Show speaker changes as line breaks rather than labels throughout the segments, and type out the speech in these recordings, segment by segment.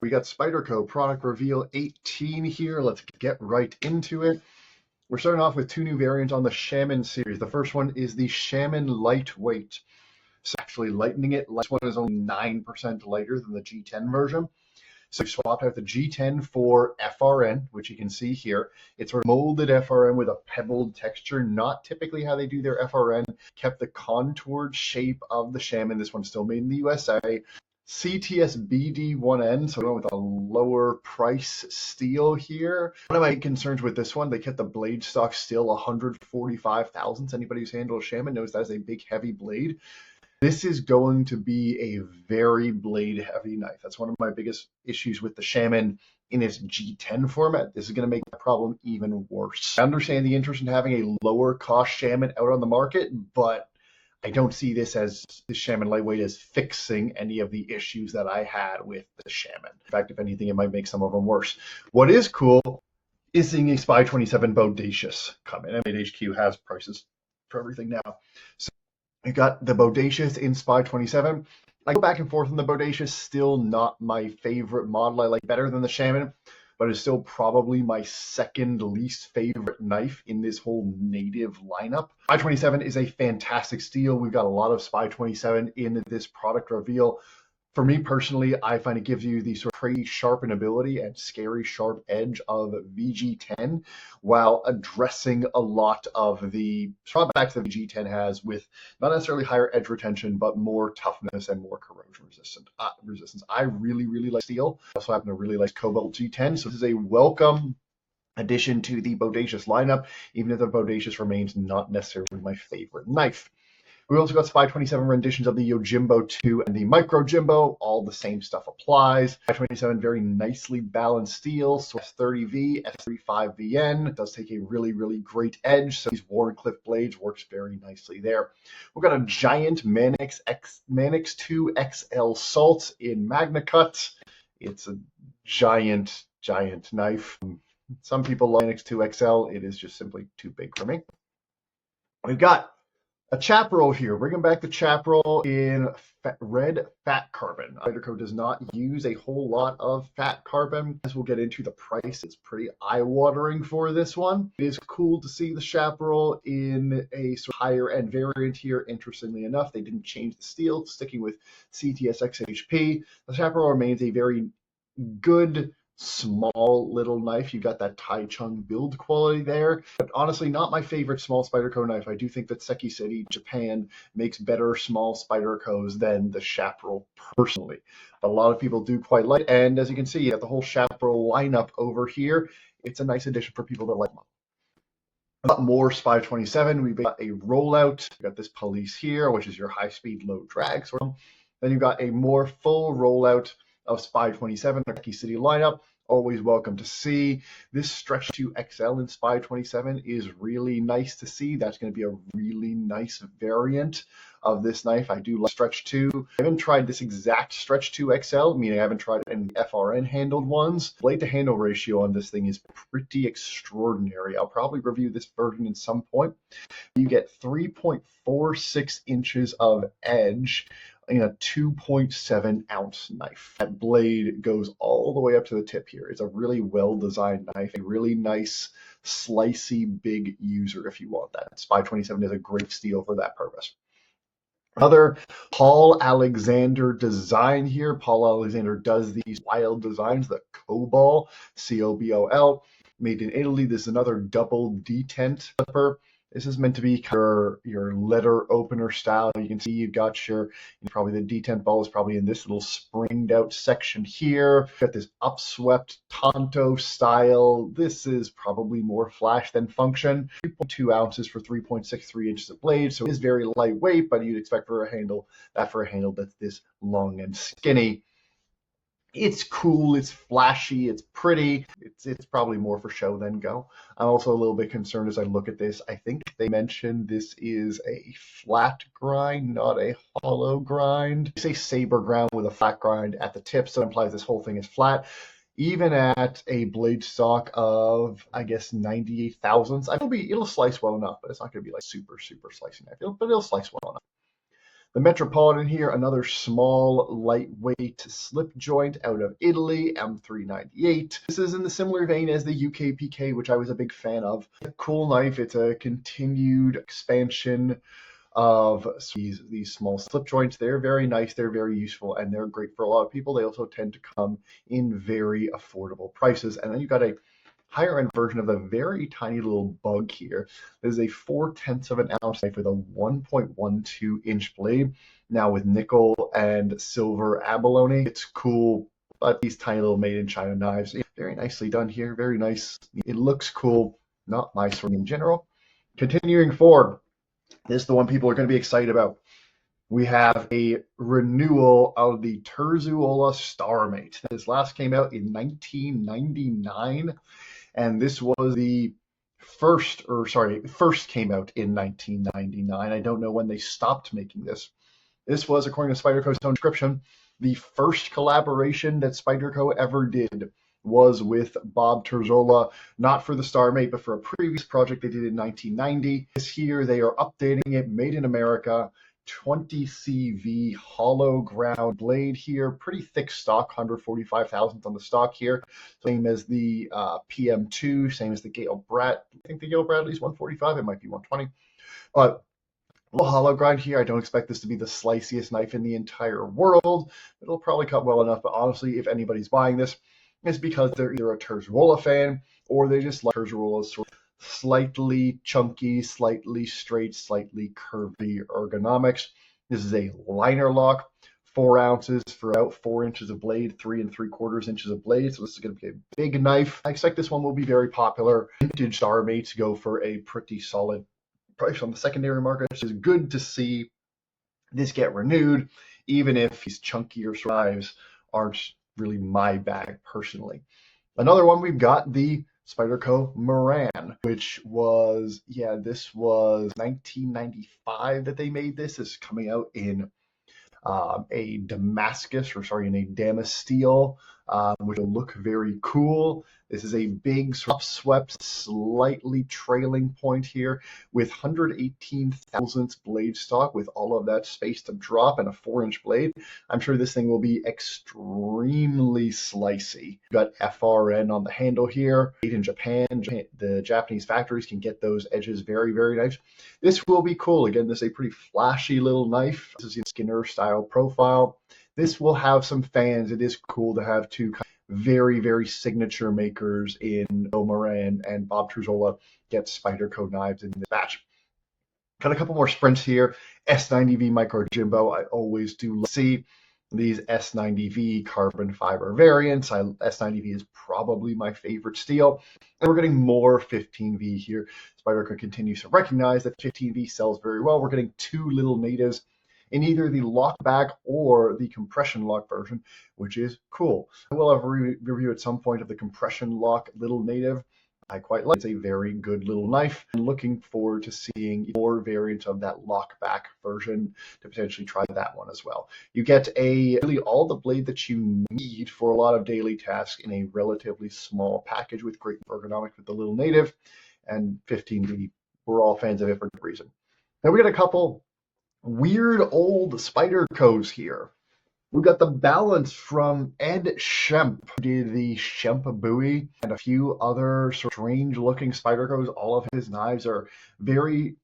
We got Spyderco Product Reveal 18 here. Let's get right into it. We're starting off with two new variants on the Shaman series. The first one is the Shaman Lightweight. So actually lightening it. This one is only 9% lighter than the G10 version. So we swapped out the G10 for FRN, which you can see here. It's a molded FRN with a pebbled texture, not typically how they do their FRN. Kept the contoured shape of the Shaman. This one's still made in the USA. CTS BD1N, so we went with a lower price steel here. One of my concerns with this one, they kept the blade stock still 145 thousandths. Anybody who's handled a Shaman knows that is a big, heavy blade. This is going to be a very blade heavy knife. That's one of my biggest issues with the Shaman in its G10 format. This is going to make the problem even worse. I understand the interest in having a lower cost Shaman out on the market, but I don't see this as the Shaman Lightweight as fixing any of the issues that I had with the Shaman. In fact, if anything, it might make some of them worse. What is cool is seeing a Spy27 Bodacious come in. I mean, HQ has prices for everything now. So we got the Bodacious in Spy27. I go back and forth on the Bodacious, still not my favorite model. I like better than the Shaman, but it's still probably my second least favorite knife in this whole native lineup. Spy27 is a fantastic steel. We've got a lot of Spy27 in this product reveal. For me personally, I find it gives you the sort of pretty sharpenability and scary sharp edge of VG10 while addressing a lot of the drawbacks that VG10 has with not necessarily higher edge retention, but more toughness and more corrosion resistance. I really, really like steel. I also happen to really like Cobalt G10, so this is a welcome addition to the Bodacious lineup, even if the Bodacious remains not necessarily my favorite knife. We also got Spy27 renditions of the Yojimbo 2 and the Micro Jimbo. All the same stuff applies. Spy27 very nicely balanced steel. So S30V, S35VN. It does take a really, really great edge. So these Wharncliffe blades works very nicely there. We've got a giant Manix 2 XL Salt in Magna Cut. It's a giant, giant knife. Some people like Manix 2 XL. It is just simply too big for me. We've got a chaparral here, bringing back the chaparral in red fat carbon. Spyderco does not use a whole lot of fat carbon. As we'll get into the price, it's pretty eye-watering for this one. It is cool to see the chaparral in a sort of higher end variant here. Interestingly enough, they didn't change the steel, sticking with CTS XHP. The chaparral remains a very good, small little knife. You got that Tai Chung build quality there, but honestly not my favorite small Spyderco knife. I do think that Seki City, Japan makes better small Spydercos than the chaparral personally. But a lot of people do quite like it. And as you can see, you have the whole chaparral lineup over here. It's a nice addition for people that like them. Got more Spy27. We've got a rollout. We've got this police here, which is your high speed, low drag sort of. Then you've got a more full rollout of Spy27, the Seki City lineup. Always welcome to see. This Stretch 2 XL in Spy27 is really nice to see. That's going to be a really nice variant of this knife. I do like Stretch 2. I haven't tried this exact Stretch 2 XL, meaning I haven't tried any FRN handled ones. Blade to handle ratio on this thing is pretty extraordinary. I'll probably review this version at some point. You get 3.46 inches of edge in a 2.7 ounce knife. That blade goes all the way up to the tip here. It's a really well-designed knife, a really nice, slicey, big user if you want that. Spy27 is a great steel for that purpose. Another Paul Alexander design here. Paul Alexander does these wild designs, the Cobol, C-O-B-O-L, made in Italy. This is another double detent clipper. This is meant to be your letter opener style. You can see you've got your, probably the detent ball is probably in this little springed out section here. You've got this upswept Tonto style. This is probably more flash than function. 3.2 ounces for 3.63 inches of blade. So it is very lightweight, but you'd expect for a handle that's this long and skinny. It's cool, it's flashy, it's pretty. It's probably more for show than go. I'm also a little bit concerned as I look at this. I think they mentioned this is a flat grind, not a hollow grind. They say saber ground with a flat grind at the tip, so it implies this whole thing is flat. Even at a blade stock of, I guess, 98 thousandths, it'll slice well enough, but it's not going to be like super, super slicing knife. But it'll slice well enough. The Metropolitan here, another small, lightweight slip joint out of Italy, M398. This is in the similar vein as the UKPK, which I was a big fan of. A cool knife. It's a continued expansion of these small slip joints. They're very nice, they're very useful, and they're great for a lot of people. They also tend to come in very affordable prices. And then you've got a higher end version of a very tiny little bug here. This is a 4/10 of an ounce knife with a 1.12 inch blade. Now with nickel and silver abalone. It's cool, but these tiny little made in China knives, very nicely done here, very nice. It looks cool, not my sort in general. Continuing forward, this is the one people are going to be excited about. We have a renewal of the Terzuola Starmate. This last came out in 1999. And this was the first came out in 1999. I don't know when they stopped making this. This was, according to Spyderco's own description, the first collaboration that Spyderco ever did was with Bob Terzuola, not for the Starmate, but for a previous project they did in 1990. This year they are updating it, made in America. 20 CV hollow ground blade here, pretty thick stock, 145 thousandths on the stock here, same as the PM2, same as the Gale Brad. I think the Gale Bradley's 145, it might be 120, but a little hollow grind here. I don't expect this to be the sliciest knife in the entire world. It'll probably cut well enough, but honestly, if anybody's buying this, it's because they're either a Terzuola fan or they just like Terzuola's sort of slightly chunky, slightly straight, slightly curvy ergonomics. This is a liner lock, 4 ounces for about 4 inches of blade, 3 3/4 inches of blade. So this is going to be a big knife. I expect this one will be very popular. Vintage Starmates go for a pretty solid price on the secondary market. It's good to see this get renewed, even if these chunkier knives aren't really my bag personally. Another one, we've got the Spyderco Moran, which was, this was 1995 that they made this. This is coming out in a damascus steel, which will look very cool. This is a big upswept, slightly trailing point here with 118 thousandths blade stock with all of that space to drop and a 4-inch blade. I'm sure this thing will be extremely slicey. You've got FRN on the handle here. Made in Japan. The Japanese factories can get those edges very, very nice. This will be cool. Again, this is a pretty flashy little knife. This is a Skinner style profile. This will have some fans. It is cool to have two very, very signature makers in Bill Moran and Bob Terzuola get Spyderco knives in this batch. Got a couple more sprints here. S90V Micro Jimbo. I always do see these S90V carbon fiber variants. S90V is probably my favorite steel. And we're getting more 15V here. Spyderco continues to recognize that 15V sells very well. We're getting 2 little natives in either the lock back or the compression lock version, which is cool. I will have a review at some point of the compression lock little native. I quite like it. It's a very good little knife. I'm looking forward to seeing more variants of that lock back version to potentially try that one as well. You get really all the blade that you need for a lot of daily tasks in a relatively small package with great ergonomics with the little native, and 15V. We're all fans of it for good reason. Now we got a couple weird old Spydercos here. We've got the Balance from Ed Schemp, who did the Schemp buoy and a few other sort of strange looking Spydercos. All of his knives are very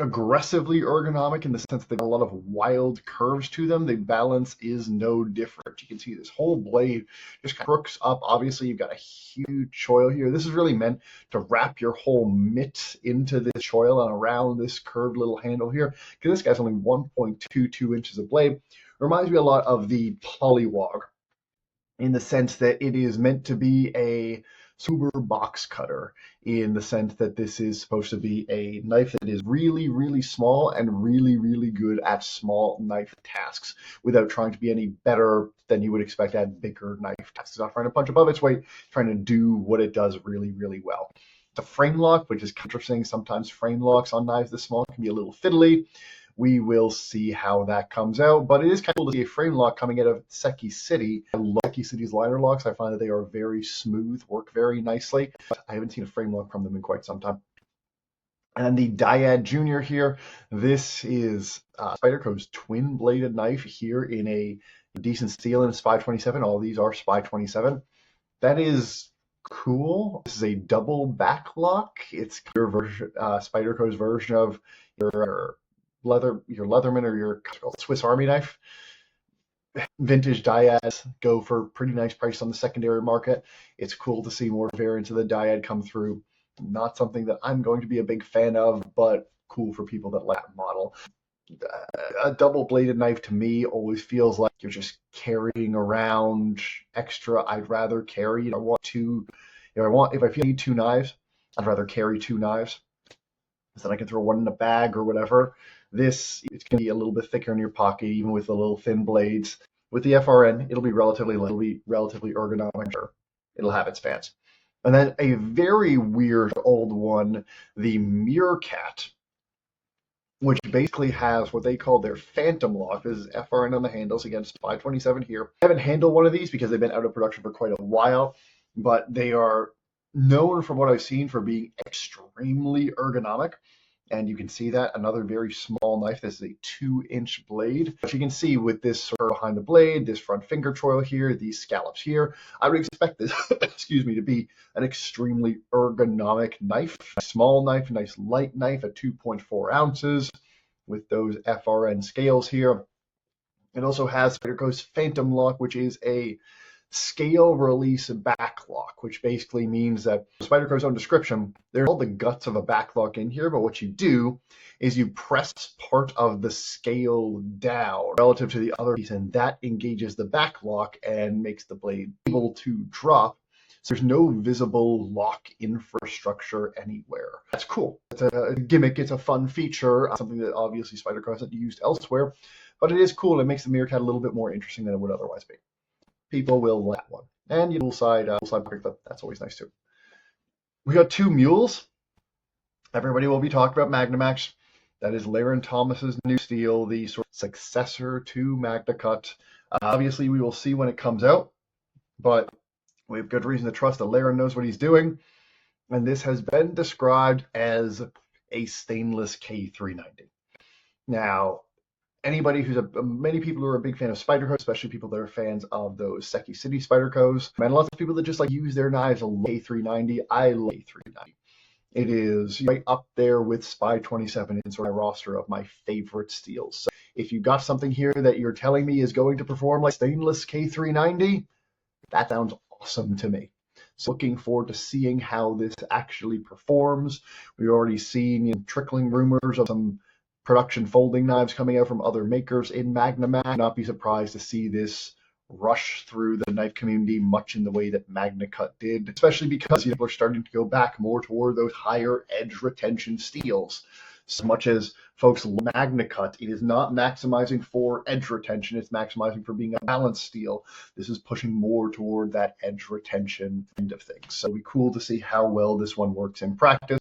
aggressively ergonomic in the sense that they have a lot of wild curves to them. The Balance is no different. You can see this whole blade just kind of crooks up. Obviously, you've got a huge choil here. This is really meant to wrap your whole mitt into this choil and around this curved little handle here, because this guy's only 1.22 inches of blade. Reminds me a lot of the Polywog in the sense that it is meant to be a super box cutter, in the sense that this is supposed to be a knife that is really, really small and really, really good at small knife tasks without trying to be any better than you would expect at bigger knife tasks. It's not trying to punch above its weight, trying to do what it does really, really well. The frame lock, which is interesting. Sometimes frame locks on knives this small can be a little fiddly. We will see how that comes out, but it is kind of cool to see a frame lock coming out of Seki City. I love Seki City's liner locks. I find that they are very smooth, work very nicely, but I haven't seen a frame lock from them in quite some time. And the Dyad Junior here, this is Spyderco's twin-bladed knife here in a decent steel in Spy27. All these are Spy27. That is cool. This is a double backlock. It's your version, Spyderco's version of your Leatherman or your Swiss Army knife. Vintage Dyads go for pretty nice price on the secondary market. It's cool to see more variants of the Dyad come through. Not something that I'm going to be a big fan of, but cool for people that like that model. A double-bladed knife to me always feels like you're just carrying around extra. I'd rather carry. If I feel I need two knives, I'd rather carry two knives. So then I can throw one in a bag or whatever. It's going to be a little bit thicker in your pocket, even with the little thin blades. With the FRN, it'll be relatively ergonomic. Sure, it'll have its fans. And then a very weird old one, the Meerkat, which basically has what they call their phantom lock. This is FRN on the handles against Spy27 here. I haven't handled one of these because they've been out of production for quite a while, but they are known from what I've seen for being extremely ergonomic. And you can see that another very small knife. This is a 2-inch blade. But you can see with this sort of behind the blade, this front finger choil here, these scallops here, I would expect this, excuse me, to be an extremely ergonomic knife. A small knife, a nice light knife at 2.4 ounces with those FRN scales here. It also has Spyderco's Phantom Lock, which is a scale release backlock, which basically means that Spyderco's own description, there's all the guts of a backlock in here, but what you do is you press part of the scale down relative to the other piece, and that engages the backlock and makes the blade able to drop. So there's no visible lock infrastructure anywhere. That's cool. It's a gimmick. It's a fun feature, something that obviously Spyderco hasn't used elsewhere, but it is cool. It makes the Meerkat a little bit more interesting than it would otherwise be. People will like that one. And you side pocket clip, that's always nice too. We got two mules. Everybody will be talking about Magnamax. That is Laren Thomas's new steel, the sort of successor to MagnaCut. Obviously, we will see when it comes out, but we have good reason to trust that Laren knows what he's doing. And this has been described as a stainless K390. Now, many people who are a big fan of Spyderco, especially people that are fans of those Seki City Spydercos, and lots of people that just like use their knives. A390, I love A390. It is right up there with Spy27 in sort of my roster of my favorite steels. So if you got something here that you're telling me is going to perform like stainless K390, that sounds awesome to me. So looking forward to seeing how this actually performs. We've already seen trickling rumors of some production folding knives coming out from other makers in Magnamax. Not be surprised to see this rush through the knife community much in the way that MagnaCut did, especially because people are starting to go back more toward those higher edge retention steels. So much as folks love MagnaCut, it is not maximizing for edge retention, it's maximizing for being a balanced steel. This is pushing more toward that edge retention end of things. So it'll be cool to see how well this one works in practice.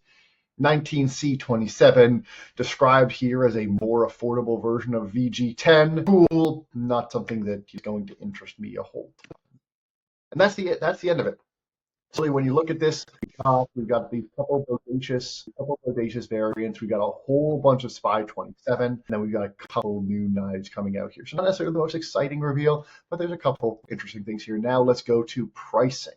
19C27, described here as a more affordable version of VG10. Cool, not something that is going to interest me a whole ton. And that's the end of it. So when you look at this, we've got these couple bodacious variants. We've got a whole bunch of Spy27, and then we've got a couple new knives coming out here. So not necessarily the most exciting reveal, but there's a couple interesting things here. Now let's go to pricing.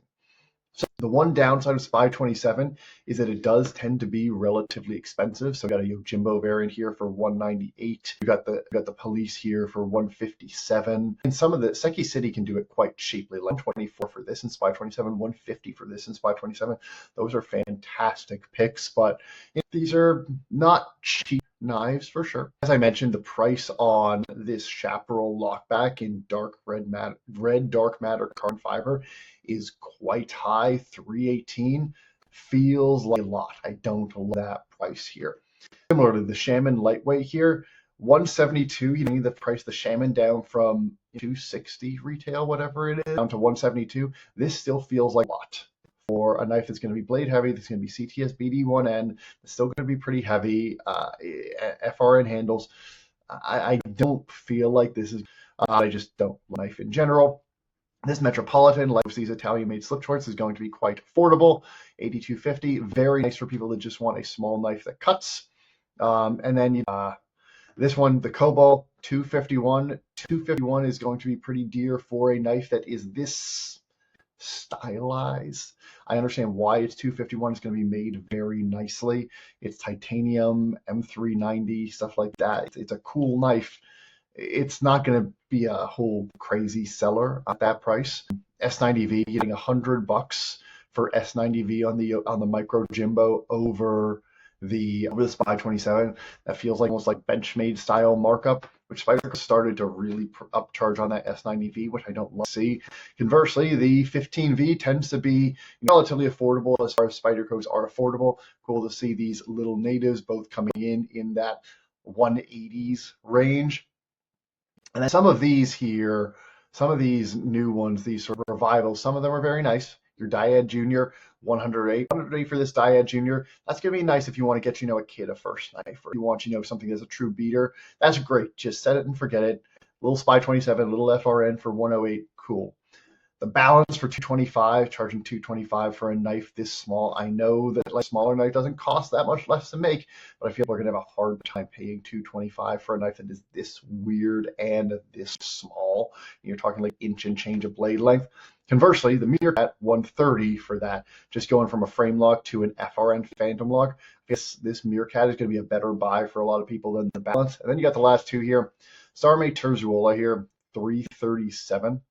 So the one downside of Spy27 is that it does tend to be relatively expensive. So we got a Yojimbo variant here for $198. We got the Police here for $157. And some of the Seki City can do it quite cheaply, like $124 for this in Spy27, $150 for this in Spy27. Those are fantastic picks, but these are not cheap knives for sure. As I mentioned, the price on this Chaparral lockback in dark dark matter carbon fiber is quite high. $318 feels like a lot. I don't love that price here. Similar to the Shaman lightweight here, $172. You need the price of the Shaman down from $260 retail, whatever it is, down to $172. This still feels like a lot for a knife that's going to be blade heavy, that's going to be CTS BD1N, it's still going to be pretty heavy, FRN handles. I don't feel like this is, I just don't like knife in general. This Metropolitan, like these Italian-made slip joints, is going to be quite affordable, $82.50. Very nice for people that just want a small knife that cuts. And then this one, the Cobalt, $251. $251 is going to be pretty dear for a knife that is this stylized. I understand why it's $251. It's going to be made very nicely. It's titanium, M390, stuff like that. It's a cool knife. It's not going to be a whole crazy seller at that price. S90V, getting $100 for S90V on the Micro Jimbo over the Spy27. That feels like almost like Benchmade style markup, which Spyderco started to really upcharge on that S90V, which I don't love to see. Conversely, the 15V tends to be relatively affordable as far as Spydercos are affordable. Cool to see these little natives both coming in that 180s range. And then some of these here, some of these new ones, these sort of revivals, some of them are very nice. Your Dyad Junior, 108. 108 for this Dyad Junior. That's going to be nice if you want to get, a kid a first knife, or you want, something that's a true beater. That's great. Just set it and forget it. Little Spy27, little FRN for 108. Cool. The balance for $225, charging $225 for a knife this small. I know that a smaller knife doesn't cost that much less to make, but I feel we're going to have a hard time paying $225 for a knife that is this weird and this small. You're talking like inch and change of blade length. Conversely, the Meerkat, $130 for that. Just going from a frame lock to an FRN phantom lock. I guess this Meerkat is going to be a better buy for a lot of people than the balance. And then you got the last two here. Starmate Terzuola here, $337.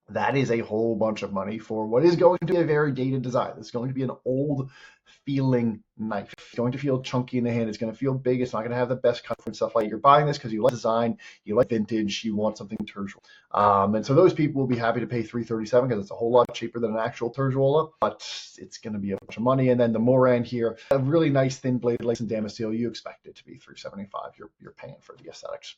That is a whole bunch of money for what is going to be a very dated design. It's going to be an old feeling knife. It's going to feel chunky in the hand. It's going to feel big. It's not going to have the best cut and stuff like that. You're buying this because you like design, you like vintage, you want something Terzuola. And so those people will be happy to pay $337 because it's a whole lot cheaper than an actual Terzuola, but it's going to be a bunch of money. And then the Moran here, a really nice thin blade lace and Damascene. You expect it to be $375. You're paying for the aesthetics.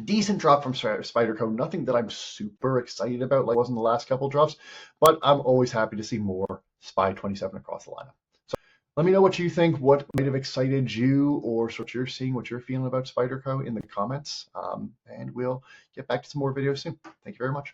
Decent drop from Spyderco. Nothing that I'm super excited about like I was in the last couple drops, but I'm always happy to see more Spy27 across the lineup. So let me know what you think, what might have excited you, or what you're seeing, what you're feeling about Spyderco in the comments, and we'll get back to some more videos soon. Thank you very much.